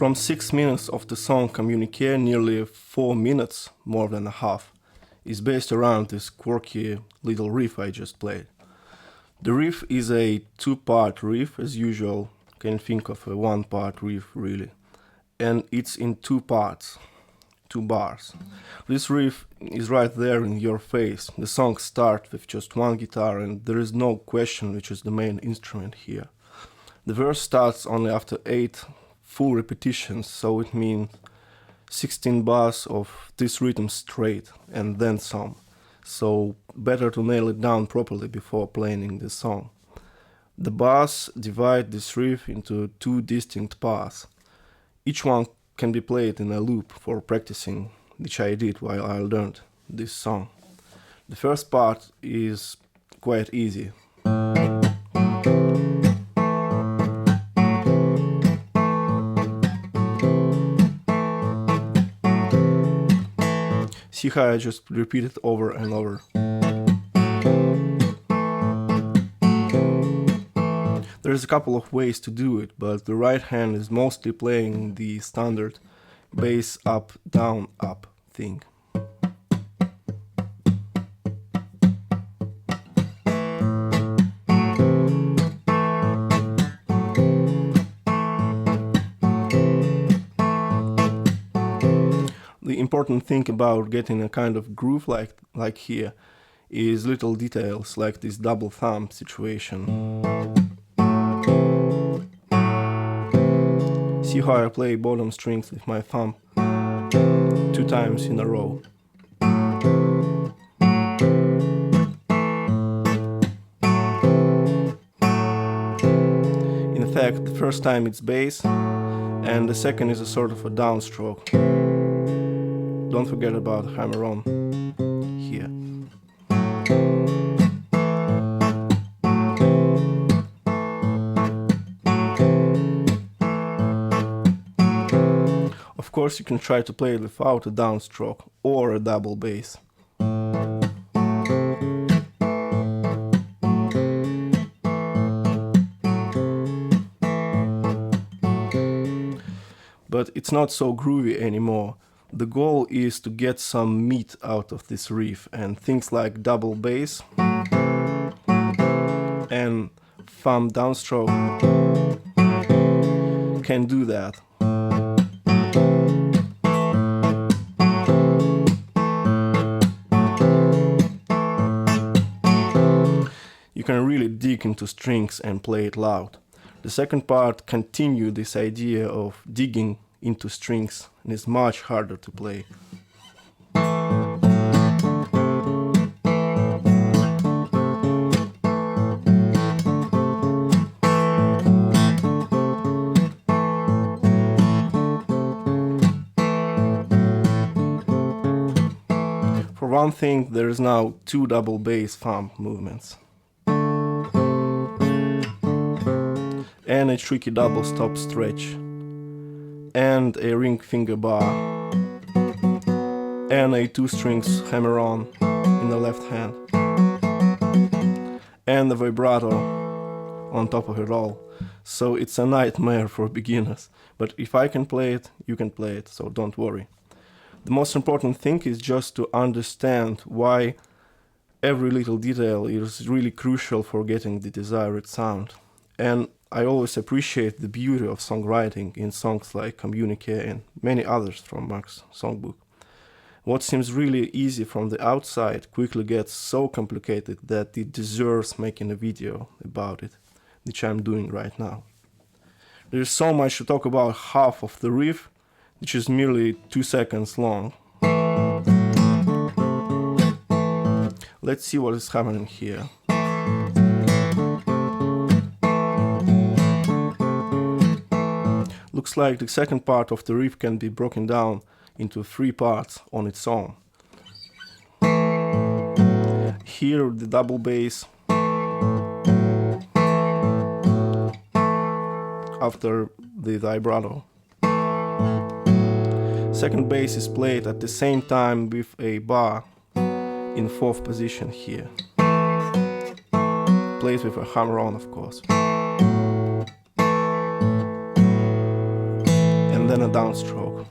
From 6 minutes of the song Communiqué, nearly 4 minutes, more than a half, is based around this quirky little riff I just played. The riff is a two-part riff, as usual. Can think of a one-part riff, really. And it's in two parts, 2 bars. This riff is right there in your face. The song starts with just one guitar, and there is no question which is the main instrument here. The verse starts only after 8 full repetitions, so it means 16 bars of this rhythm straight and then some. So better to nail it down properly before playing the song. The bars divide this riff into 2 distinct parts. Each one can be played in a loop for practicing, which I did while I learned this song. The first part is quite easy. See how I just repeat it over and over. There's a couple of ways to do it, but the right hand is mostly playing the standard bass up, down, up thing. The important thing about getting a kind of groove like here is little details like this double thumb situation. See how I play bottom strings with my thumb 2 times in a row. In fact, the first time it's bass and the second is a sort of a downstroke. Don't forget about hammer-on here. Of course, you can try to play it without a downstroke or a double bass. But it's not so groovy anymore. The goal is to get some meat out of this riff, and things like double bass and thumb downstroke can do that. You can really dig into strings and play it loud. The second part continues this idea of digging into strings and is much harder to play. For one thing, there is now 2 double bass thumb movements and a tricky double stop stretch, and a ring finger bar, and a 2 strings hammer-on in the left hand, and the vibrato on top of it all. So it's a nightmare for beginners, but if I can play it, you can play it, so don't worry. The most important thing is just to understand why every little detail is really crucial for getting the desired sound. And I always appreciate the beauty of songwriting in songs like Communiqué and many others from Mark's Songbook. What seems really easy from the outside quickly gets so complicated that it deserves making a video about it, which I'm doing right now. There is so much to talk about half of the riff, which is merely 2 seconds long. Let's see what is happening here. Looks like the second part of the riff can be broken down into 3 parts on its own. here the double bass after the vibrato. Second bass is played at the same time with a bar in fourth position here. Played with a hammer-on, of course. And then a downstroke.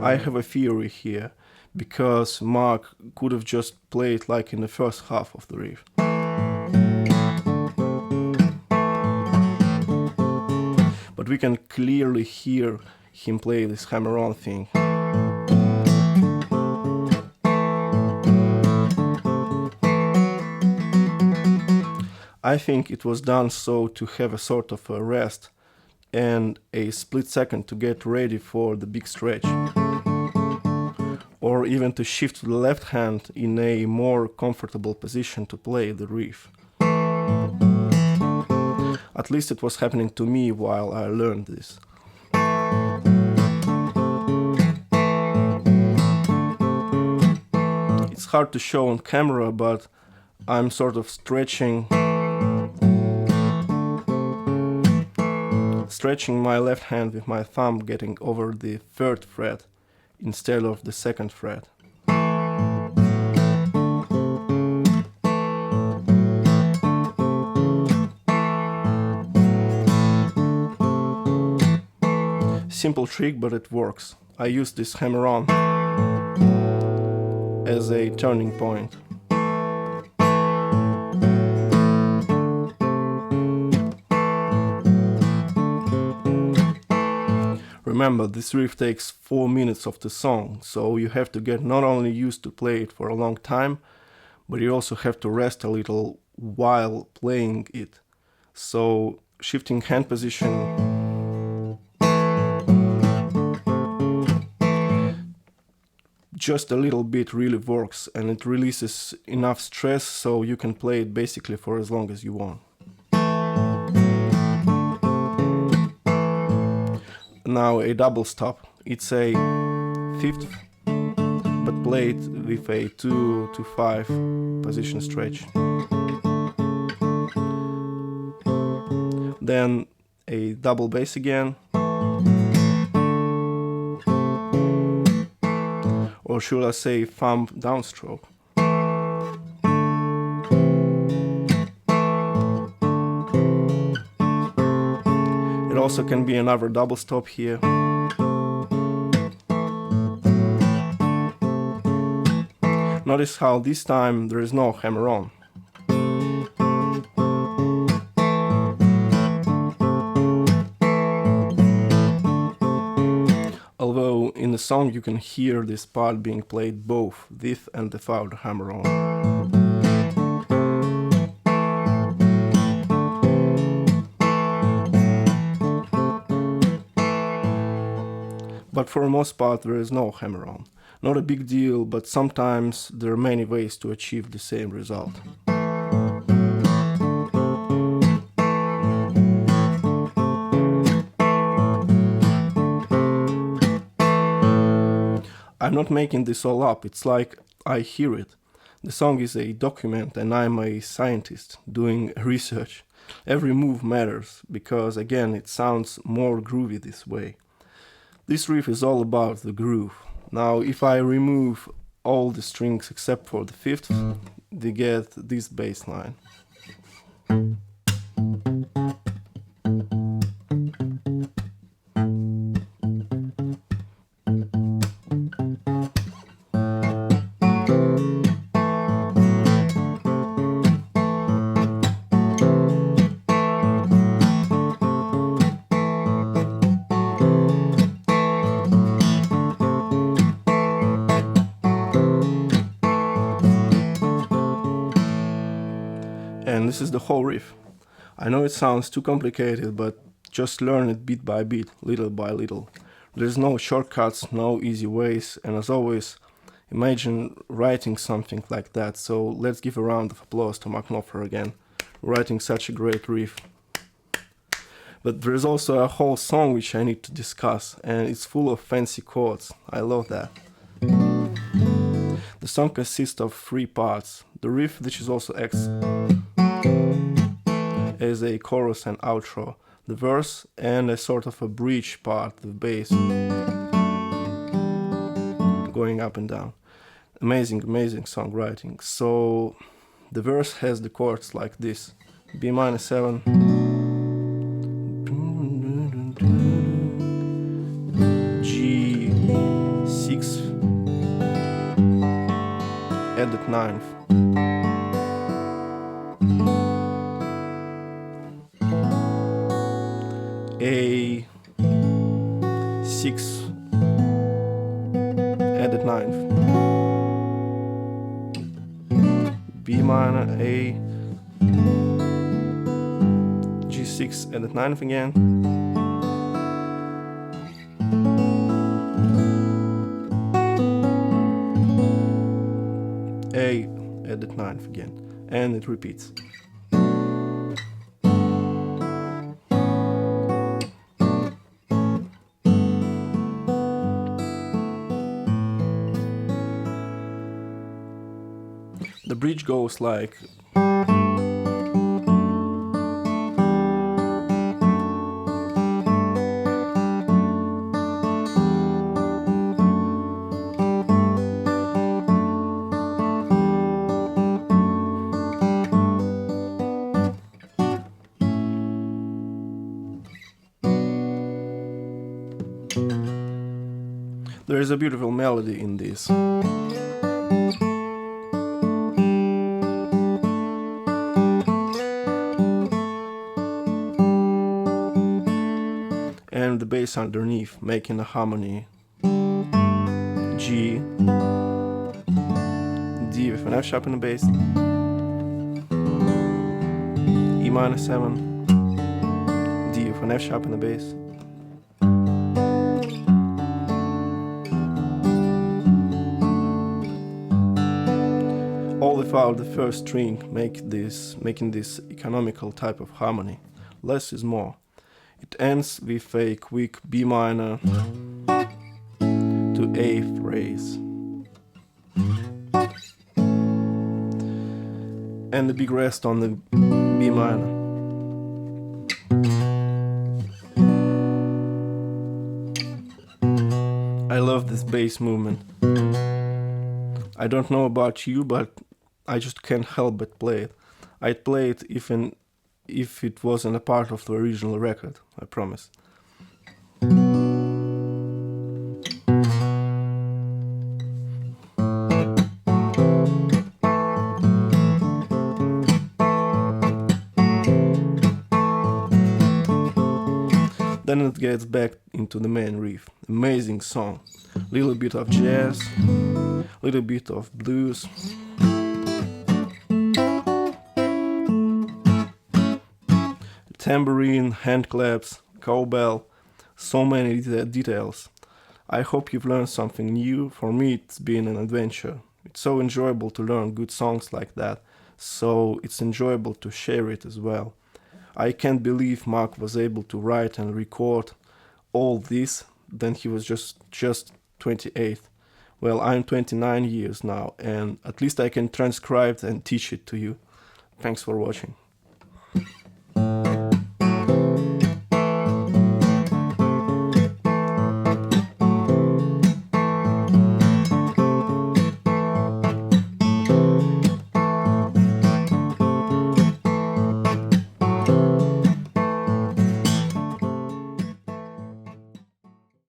I have a theory here, because Mark could have just played like in the first half of the riff. But we can clearly hear him play this hammer-on thing. I think it was done so to have a sort of a rest and a split second to get ready for the big stretch. Or even to shift to the left hand in a more comfortable position to play the riff. At least it was happening to me while I learned this. It's hard to show on camera, but I'm sort of stretching my left hand with my thumb, getting over the 3rd fret instead of the 2nd fret. Simple trick, but it works. I use this hammer-on as a turning point. Remember, this riff takes 4 minutes of the song, so you have to get not only used to play it for a long time, but you also have to rest a little while playing it. So shifting hand position just a little bit really works, and it releases enough stress so you can play it basically for as long as you want. Now a double stop. It's a 5th, but played with a 2 to 5 position stretch. Then a double bass again. Or should I say thumb downstroke. It also can be another double stop here. Notice how this time there is no hammer-on. Although in the song you can hear this part being played both with and without hammer-on. But for the most part there is no hammer-on. Not a big deal, but sometimes there are many ways to achieve the same result. I'm not making this all up, it's like I hear it. The song is a document and I'm a scientist doing research. Every move matters, because again it sounds more groovy this way. This riff is all about the groove. Now if I remove all the strings except for the 5th, they get this bass line. And this is the whole riff. I know it sounds too complicated, but just learn it bit by bit, little by little. There's no shortcuts, no easy ways, and as always, imagine writing something like that. So let's give a round of applause to Knopfler again, writing such a great riff. But there's also a whole song which I need to discuss, and it's full of fancy chords. I love that. The song consists of 3 parts. The riff, which is also acts as a chorus and outro. The verse and a sort of a bridge part, the bass going up and down. Amazing, amazing songwriting. So the verse has the chords like this: B minor 7, G6, added 9th, A6, added 9th, B minor, A, G6 added 9th again, A added 9th again, and it repeats. The bridge goes like there is a beautiful melody in this. And the bass underneath, making a harmony. G, D with an F sharp in the bass, E minor 7, D with an F sharp in the bass, all without the first string, making this economical type of harmony. Less is more. It ends with a quick B minor to A phrase, and the big rest on the B minor. I love this bass movement. I don't know about you, but I just can't help but play it. I'd play it even if it wasn't a part of the original record, I promise. Then it gets back into the main riff. Amazing song. Little bit of jazz, little bit of blues. Tambourine, hand claps, cowbell, so many details. I hope you've learned something new. For me, it's been an adventure. It's so enjoyable to learn good songs like that, so it's enjoyable to share it as well. I can't believe Mark was able to write and record all this, then he was just 28. Well, I'm 29 years now, and at least I can transcribe and teach it to you. Thanks for watching.